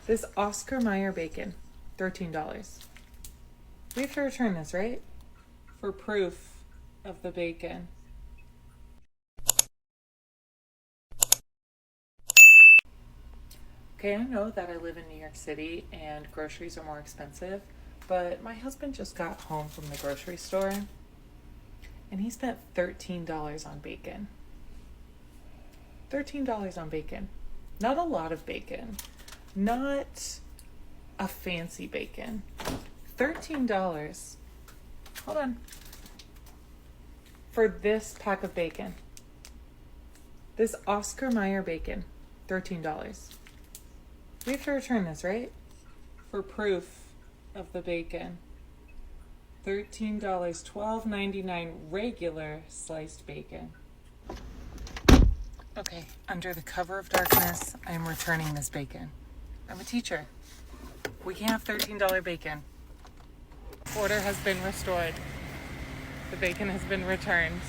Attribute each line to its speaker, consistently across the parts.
Speaker 1: This Oscar Mayer bacon, $13. We have to return this, right? For proof of the bacon. Okay, I know that I live in New York City and groceries are more expensive, but my husband just got home from the grocery store and he spent $13 on bacon. $13 on bacon. Not a lot of bacon. Not a fancy bacon. $13. Hold on. For this pack of bacon. This Oscar Mayer bacon. $13. We have to return this, right? For proof of the bacon. $13, $12.99 regular sliced bacon. Okay, under the cover of darkness, I am returning this bacon. I'm a teacher. We can't have $13 bacon. Order has been restored. The bacon has been returned.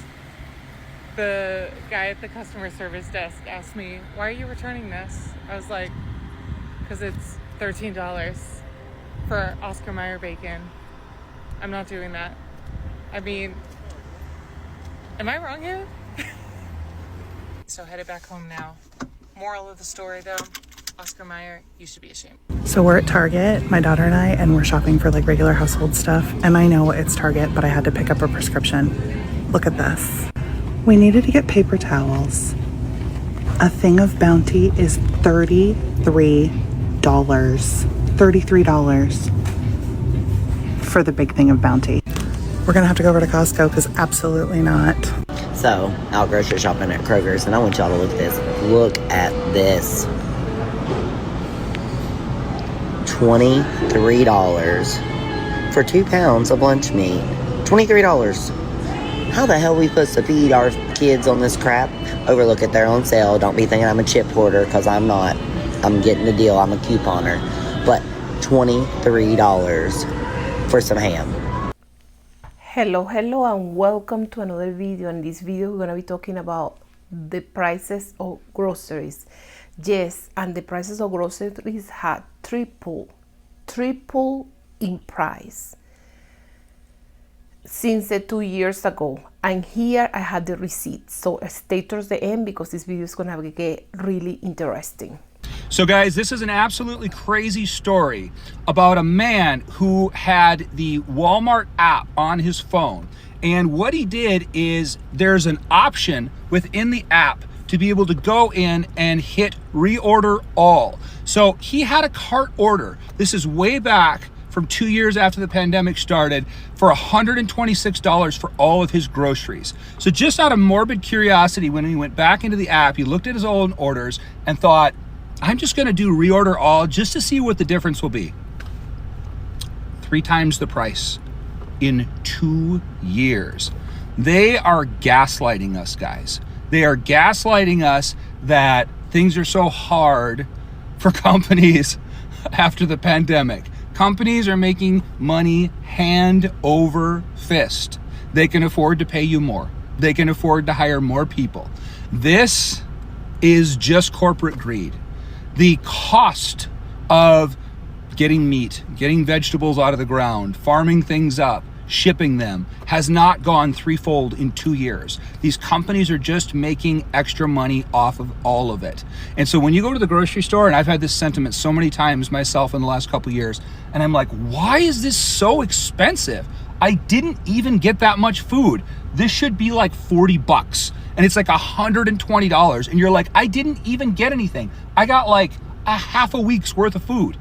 Speaker 1: The guy at the customer service desk asked me, "Why are you returning this?" I was like, because it's $13 for Oscar Mayer bacon. I'm not doing that. I mean, am I wrong here? So headed back home now. Moral of the story though, Oscar Mayer, you should be ashamed.
Speaker 2: So we're at Target, my daughter and I, and we're shopping for like regular household stuff. And I know it's Target, but I had to pick up a prescription. Look at this. We needed to get paper towels. A thing of Bounty is $33. $33 for the big thing of Bounty. We're gonna have to go over to Costco because absolutely not.
Speaker 3: So, out grocery shopping at Kroger's, and I want y'all to look at this. Look at this. $23 for 2 pounds of lunch meat. $23. How the hell we supposed to feed our kids on this crap? Overlook it, they're on sale. Don't be thinking I'm a chip hoarder, because I'm not. I'm getting the deal. I'm a couponer. But $23 for some ham.
Speaker 4: Hello and welcome to another video. In this video we're going to be talking about the prices of groceries. Yes, and the prices of groceries had triple in price since 2 years ago. And here I had the receipt, so stay towards the end because this video is going to get really interesting.
Speaker 5: So guys, this is an absolutely crazy story about a man who had the Walmart app on his phone. And what he did is there's an option within the app to be able to go in and hit reorder all. So he had a cart order. This is way back from 2 years after the pandemic started for $126 for all of his groceries. So just out of morbid curiosity, when he went back into the app, he looked at his own orders and thought, I'm just gonna do reorder all just to see what the difference will be. 3 times the price in 2 years. They are gaslighting us, guys. They are gaslighting us that things are so hard for companies after the pandemic. Companies are making money hand over fist. They can afford to pay you more. They can afford to hire more people. This is just corporate greed. The cost of getting meat, getting vegetables out of the ground, farming things up, shipping them has not gone threefold in 2 years. These companies are just making extra money off of all of it. And so when you go to the grocery store, and I've had this sentiment so many times myself in the last couple of years, and I'm like, why is this so expensive? I didn't even get that much food. This should be like 40 bucks. And it's like $120. And you're like, I didn't even get anything. I got like a half a week's worth of food.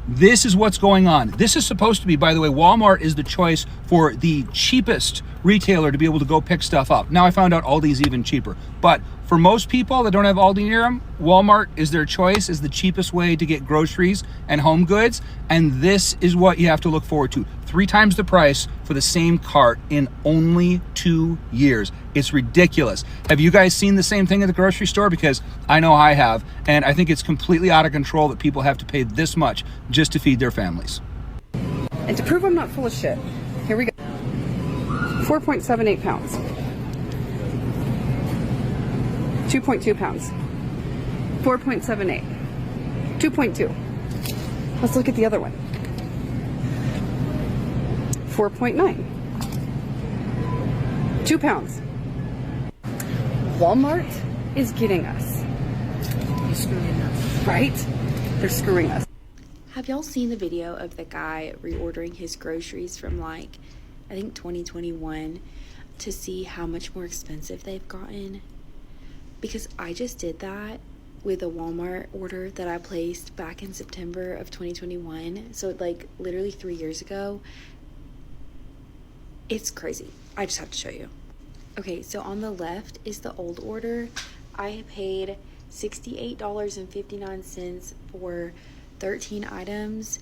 Speaker 5: This is what's going on. This is supposed to be, by the way, Walmart is the choice for the cheapest retailer to be able to go pick stuff up. Now I found out Aldi's even cheaper. But for most people that don't have Aldi near them, Walmart is their choice, is the cheapest way to get groceries and home goods. And this is what you have to look forward to. 3 times the price for the same cart in only 2 years. It's ridiculous. Have you guys seen the same thing at the grocery store? Because I know I have, and I think it's completely out of control that people have to pay this much just to feed their families.
Speaker 6: And to prove I'm not full of shit, here we go. 4.78 pounds. 2.2 pounds. 4.78. 2.2. Let's look at the other one. 4.9. 2 pounds. Walmart is getting us.
Speaker 1: You're screwing us.
Speaker 6: Right? They're screwing us.
Speaker 7: Have y'all seen the video of the guy reordering his groceries from like, I think 2021 to see how much more expensive they've gotten? Because I just did that with a Walmart order that I placed back in September of 2021. So like literally 3 years ago. It's crazy. I just have to show you. Okay, so on the left is the old order. I paid $68.59 for 13 items.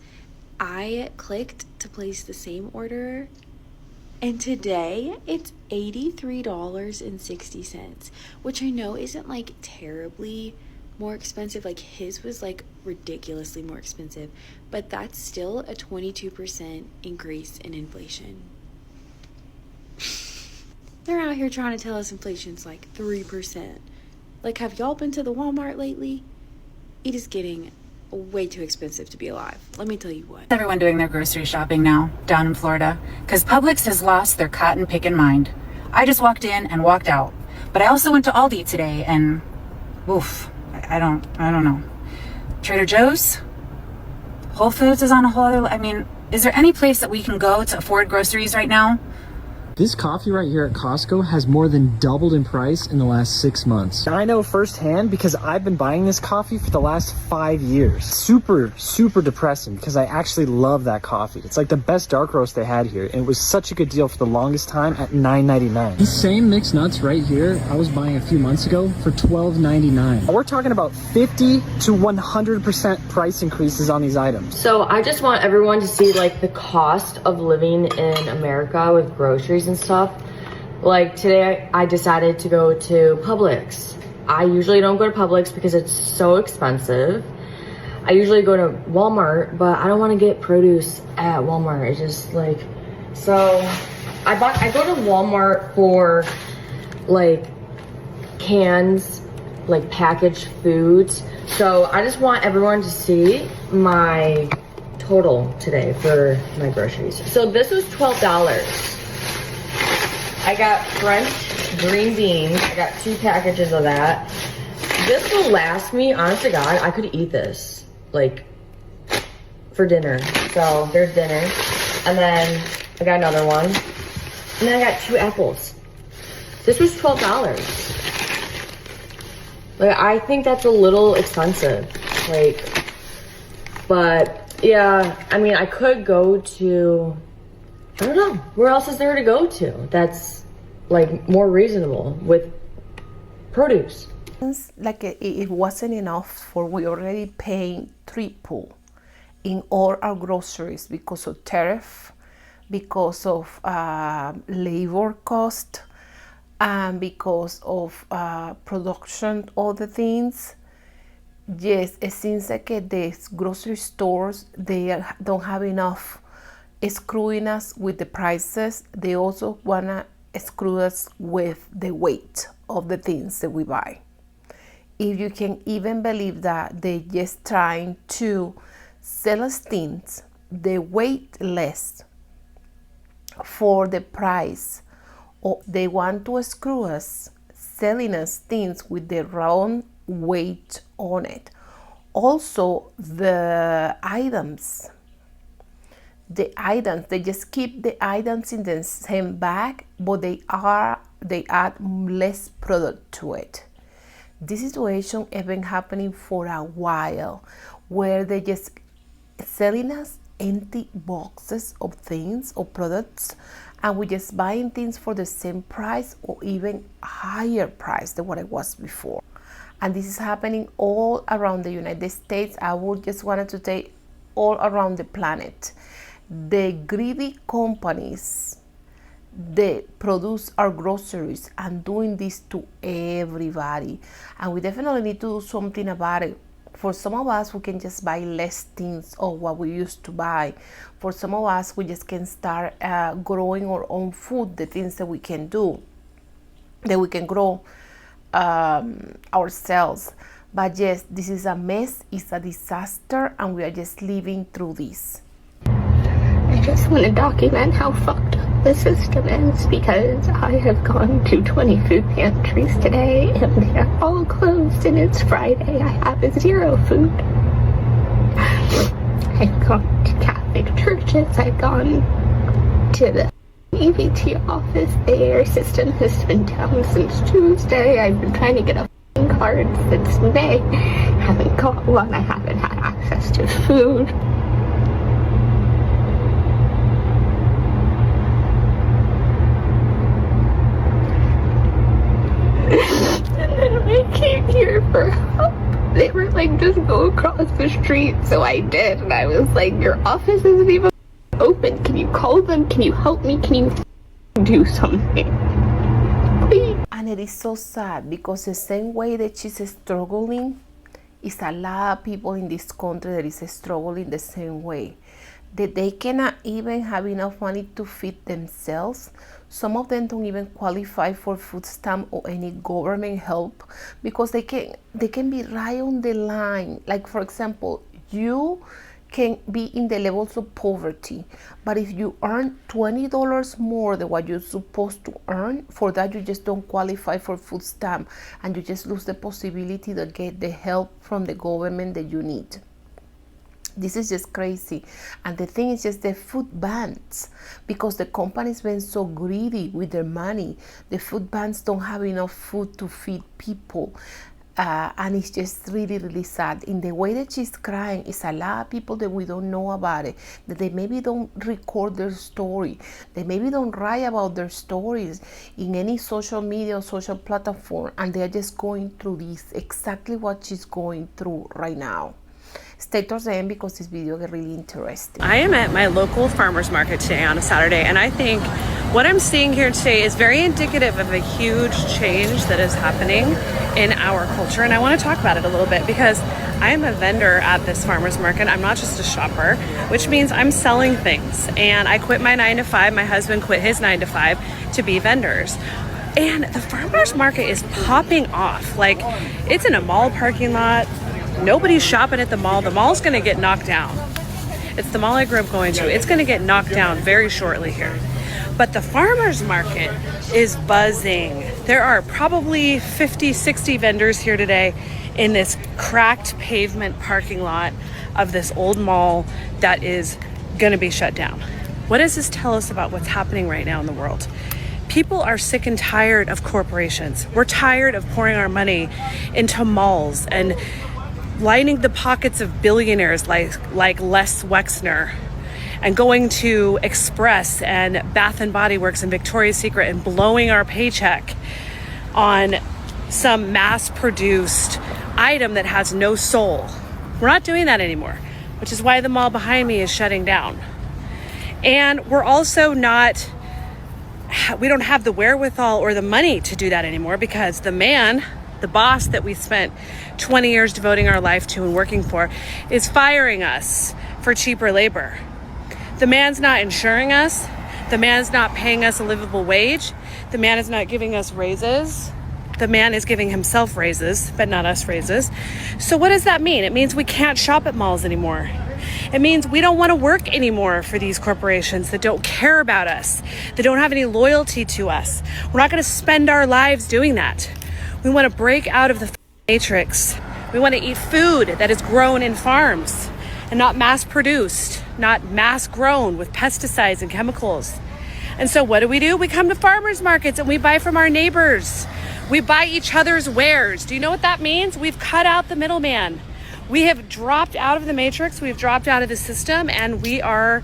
Speaker 7: I clicked to place the same order, and today it's $83.60, which I know isn't like terribly more expensive. Like his was like ridiculously more expensive, but that's still a 22% increase in inflation. They're out here trying to tell us inflation's like 3%. Like, have y'all been to the Walmart lately? It is getting way too expensive to be alive. Let me tell you what.
Speaker 8: Everyone doing their grocery shopping now down in Florida because Publix has lost their cotton picking mind. I just walked in and walked out, but I also went to Aldi today and oof, I don't know. Trader Joe's, Whole Foods is on a whole other. I mean, is there any place that we can go to afford groceries right now?
Speaker 9: This coffee right here at Costco has more than doubled in price in the last 6 months. And I know firsthand because I've been buying this coffee for the last 5 years. Super, super depressing because I actually love that coffee. It's like the best dark roast they had here, and it was such a good deal for the longest time at $9.99. These same mixed nuts right here, I was buying a few months ago for $12.99. We're talking about 50 to 100% price increases on these items.
Speaker 10: So I just want everyone to see like the cost of living in America with groceries and stuff. Like today I decided to go to Publix. I usually don't go to Publix because it's so expensive. I usually go to Walmart, but I don't want to get produce at Walmart. It's just like, so I go to Walmart for like cans, like packaged foods. So I just want everyone to see my total today for my groceries. So this was $12. I got French green beans. I got 2 packages of that. This will last me, honest to God, I could eat this, like, for dinner. So, there's dinner. And then, I got another one. And then I got 2 apples. This was $12. Like, I think that's a little expensive. Like, but, yeah, I mean, I could go to... I don't know. Where else is there to go to that's like more reasonable with produce?
Speaker 4: Like it wasn't enough for we already paying triple in all our groceries because of tariff, because of labor cost, and because of production, all the things. Yes, it seems like the grocery stores, they don't have enough screwing us with the prices. They also wanna screw us with the weight of the things that we buy. If you can even believe that they're just trying to sell us things the weight less for the price, or they want to screw us selling us things with the wrong weight on it. Also the items, they just keep the items in the same bag, but they add less product to it. This situation has been happening for a while, where they just selling us empty boxes of things or products, and we just buying things for the same price or even higher price than what it was before. And this is happening all around the United States. I would just wanted to say all around the planet. The greedy companies, they produce our groceries and doing this to everybody, and we definitely need to do something about it. For some of us, we can just buy less things of what we used to buy. For some of us, we just can start growing our own food, the things that we can do, that we can grow ourselves. But yes, this is a mess, it's a disaster, and we are just living through this.
Speaker 11: I just want to document how fucked up the system is, because I have gone to 20 food pantries today and they're all closed and it's Friday. I have 0 food. I've gone to Catholic churches, I've gone to the EBT office. Their system has been down since Tuesday. I've been trying to get a card since May. Haven't got one. I haven't had access to food. And then I came here for help. They were like, just go across the street. So I did. And I was like, your office isn't even open. Can you call them? Can you help me? Can you do something? Please.
Speaker 4: And it is so sad because the same way that she's struggling, is a lot of people in this country that is struggling the same way. That they cannot even have enough money to feed themselves. Some of them don't even qualify for food stamp or any government help because they can be right on the line. Like, for example, you can be in the levels of poverty, but if you earn $20 more than what you're supposed to earn, for that you just don't qualify for food stamp and you just lose the possibility to get the help from the government that you need. This is just crazy. And the thing is just the food banks, because the companies been so greedy with their money. The food banks don't have enough food to feed people. And it's just really, really sad. In the way that she's crying, it's a lot of people that we don't know about it, that they maybe don't record their story. They maybe don't write about their stories in any social media or social platform, and they're just going through this, exactly what she's going through right now. Stay towards the end because this video get really interesting.
Speaker 6: I am at my local farmers market today on a Saturday, and I think what I'm seeing here today is very indicative of a huge change that is happening in our culture, and I want to talk about it a little bit because I am a vendor at this farmers market. I'm not just a shopper, which means I'm selling things, and I quit my 9 to 5. My husband quit his 9 to 5 to be vendors. And the farmers market is popping off. Like, it's in a mall parking lot. Nobody's shopping at the mall. The mall's going to get knocked down. It's the mall I grew up going to. It's going to get knocked down very shortly here. But the farmers market is buzzing. There are probably 50, 60 vendors here today in this cracked pavement parking lot of this old mall that is going to be shut down. What does this tell us about what's happening right now in the world? People are sick and tired of corporations. We're tired of pouring our money into malls and lining the pockets of billionaires like Les Wexner, and going to Express and Bath and Body Works and Victoria's Secret and blowing our paycheck on some mass-produced item that has no soul. We're not doing that anymore, which is why the mall behind me is shutting down. And we're also not, we don't have the wherewithal or the money to do that anymore because the boss that we spent 20 years devoting our life to and working for is firing us for cheaper labor. The man's not insuring us. The man's not paying us a livable wage. The man is not giving us raises. The man is giving himself raises, but not us raises. So what does that mean? It means we can't shop at malls anymore. It means we don't want to work anymore for these corporations that don't care about us, that don't have any loyalty to us. We're not going to spend our lives doing that. We want to break out of the matrix. We want to eat food that is grown in farms and not mass produced, not mass grown with pesticides and chemicals. And so what do? We come to farmers markets and we buy from our neighbors. We buy each other's wares. Do you know what that means? We've cut out the middleman. We have dropped out of the matrix. We've dropped out of the system, and we are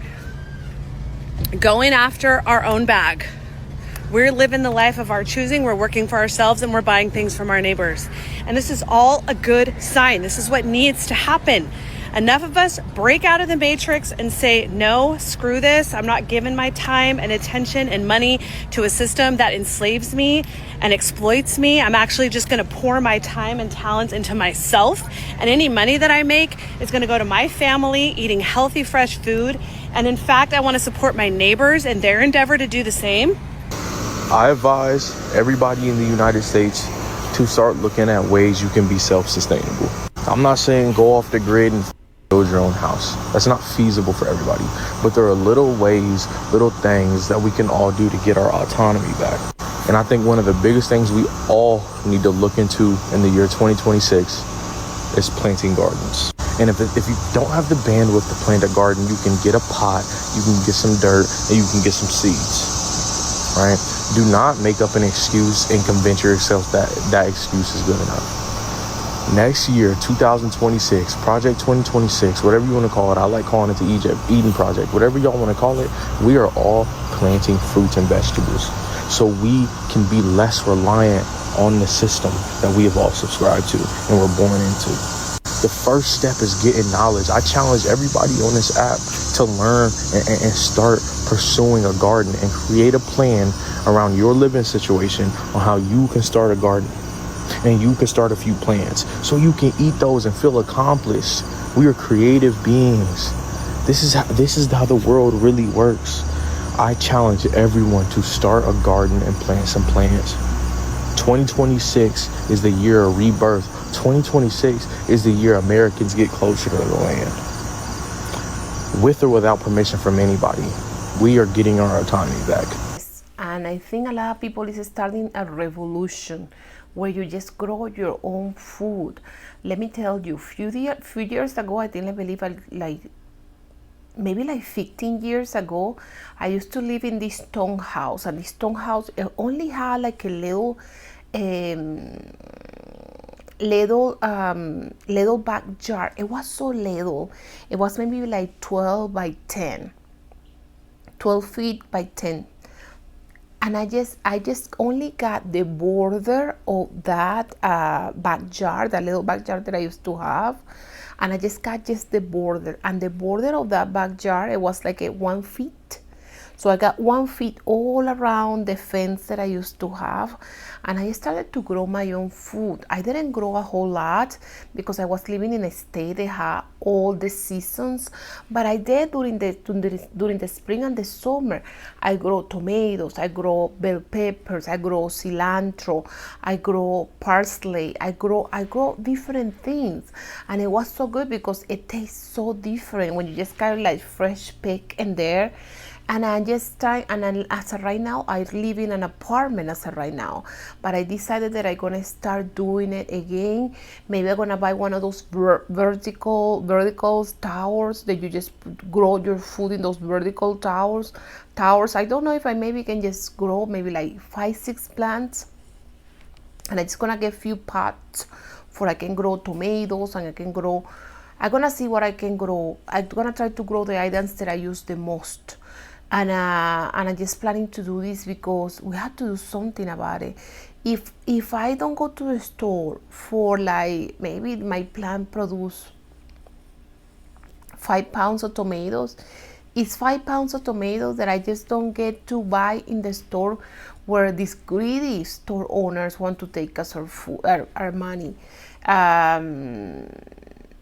Speaker 6: going after our own bag. We're living the life of our choosing. We're working for ourselves and we're buying things from our neighbors. And this is all a good sign. This is what needs to happen. Enough of us break out of the matrix and say, no, screw this. I'm not giving my time and attention and money to a system that enslaves me and exploits me. I'm actually just going to pour my time and talents into myself. And any money that I make is going to go to my family, eating healthy, fresh food. And in fact, I want to support my neighbors in their endeavor to do the same.
Speaker 12: I advise everybody in the United States to start looking at ways you can be self-sustainable. I'm not saying go off the grid and build your own house. That's not feasible for everybody. But there are little ways, little things that we can all do to get our autonomy back. And I think one of the biggest things we all need to look into in the year 2026 is planting gardens. And if you don't have the bandwidth to plant a garden, you can get a pot, you can get some dirt, and you can get some seeds, right? Do not make up an excuse and convince yourself that that excuse is good enough. Next year, 2026, Project 2026, whatever you want to call it. I like calling it the Eden Project. Whatever y'all want to call it, we are all planting fruits and vegetables so we can be less reliant on the system that we have all subscribed to and we're born into. The first step is getting knowledge. I challenge everybody on this app to learn and start pursuing a garden and create a plan around your living situation on how you can start a garden. And you can start a few plants so you can eat those and feel accomplished. We are creative beings. This is how the world really works. I challenge everyone to start a garden and plant some plants. 2026 is the year of rebirth. 2026 is the year Americans get closer to the land. With or without permission from anybody, we are getting our autonomy back.
Speaker 4: And I think a lot of people is starting a revolution where you just grow your own food. Let me tell you, few years ago, I think I believe maybe like 15 years ago, I used to live in this stone house, and this stone house only had like a little backyard. It was so little. It was maybe like 12 feet by 10. And I just only got the border of that backyard, that little backyard that I used to have. And I just got the border. And the border of that backyard, it was like 1 feet. So I got 1 feet all around the fence that I used to have. And I started to grow my own food. I didn't grow a whole lot because I was living in a state that had all the seasons. But I did during the spring and the summer. I grow tomatoes, I grow bell peppers, I grow cilantro, I grow parsley, I grow different things. And it was so good because it tastes so different when you just kind of like fresh pick in there. And I just try, and as of right now, I live in an apartment as of right now. But I decided that I'm gonna start doing it again. Maybe I'm gonna buy one of those vertical towers that you just grow your food in those vertical towers. I don't know if I maybe can just grow maybe like 5-6 plants. And I'm just gonna get a few pots for I can grow tomatoes, and I'm gonna see what I can grow. I'm gonna try to grow the items that I use the most. And I'm just planning to do this because we have to do something about it. If I don't go to the store for like, maybe my plant produce 5 pounds of tomatoes, it's 5 pounds of tomatoes that I just don't get to buy in the store where these greedy store owners want to take us our food, our money.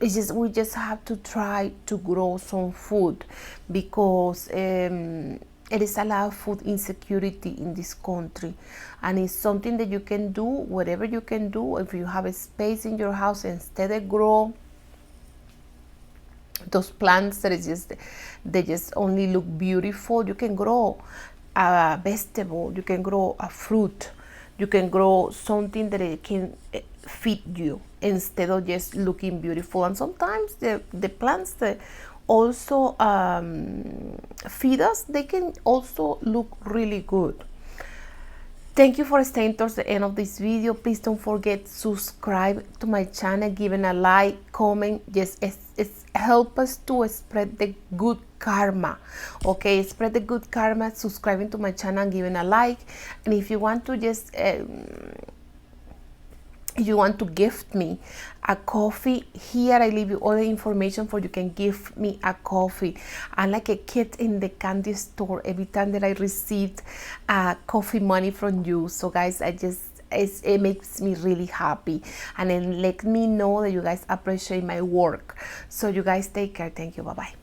Speaker 4: We just have to try to grow some food because it is a lot of food insecurity in this country, and it's something that you can do, whatever you can do. If you have a space in your house, instead of grow those plants they just only look beautiful, you can grow a vegetable, you can grow a fruit, you can grow something that it can feed you instead of just looking beautiful. And sometimes the plants that also feed us, they can also look really good. Thank you for staying towards the end of this video. Please don't forget to subscribe to my channel, giving a like, comment. Yes, it's help us to spread the good karma. Okay, spread the good karma, subscribing to my channel and giving a like. And if you want to just if you want to gift me a coffee, here I leave you all the information for you can give me a coffee. I'm like a kid in the candy store every time that I received coffee money from you. So guys, it makes me really happy, and then let me know that you guys appreciate my work. So you guys take care. Thank you. Bye bye.